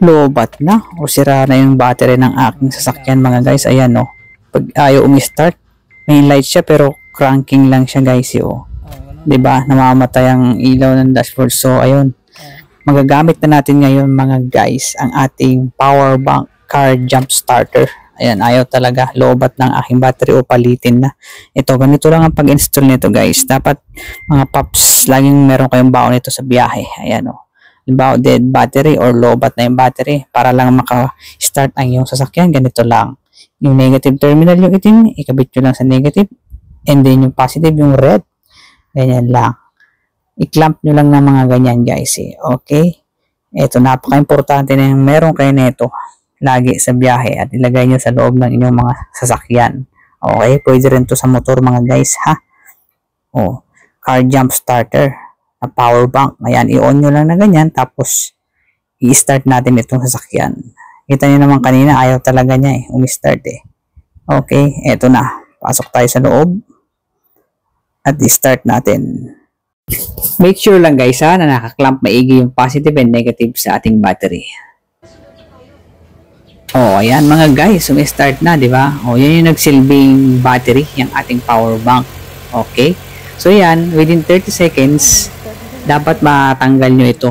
lobat na o sira na yung battery ng aking sasakyan mga guys. Ayan o, pag ayaw umi-start, may light siya pero cranking lang siya guys. O, diba, namamatay ang ilaw ng dashboard. So ayun, magagamit na natin ngayon mga guys ang ating power bank car jump starter. Ayan, ayaw talaga, lobat ng aking battery o palitin na. Ito, ganito lang ang pag-install nito guys. Dapat mga paps, laging meron kayong baon nito sa biyahe. Ayan o, halimbawa dead battery or lobat na yung battery, para lang maka-start ang iyong sasakyan. Ganito lang, yung negative terminal yung itim, ikabit nyo lang sa negative, and then yung positive yung red. Ganyan lang, i-clamp nyo lang ng mga ganyan guys okay. Ito, napaka-importante na yung meron kayo nito lagi sa biyahe at ilagay nyo sa loob ng inyong mga sasakyan. Okay, pwede rin to sa motor mga guys ha. Car jump starter na power bank. Ayan, i-on nyo lang na ganyan, tapos i-start natin itong sasakyan. Kita nyo naman kanina, ayaw talaga niya umi-start Okay, eto na, pasok tayo sa loob at i-start natin. Make sure lang guys na nakaklamp maigi yung positive and negative sa ating battery. Ayan mga guys, sumi-start na, di ba? Yan yung nagsilbing battery, yung ating power bank. Okay? So yan, within 30 seconds, dapat matanggal nyo ito.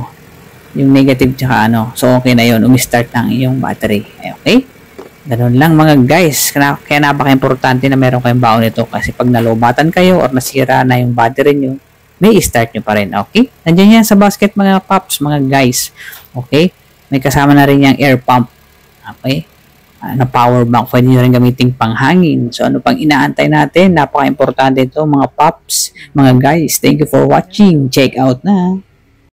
Yung negative tsaka ano. So okay na yun, umi-start na ang iyong battery. Okay? Ganun lang mga guys. Kaya napaka-importante na meron kayong baon nito, kasi pag nalobatan kayo or nasira na yung battery nyo, may i-start nyo pa rin. Okay? Nandiyan yan sa basket mga paps, mga guys. Okay? May kasama na rin yung air pump. Okay? Na power bank, pwede nyo rin gamitin panghangin. So ano pang inaantay natin? Napaka-importante ito mga paps, mga guys. Thank you for watching. Check out na.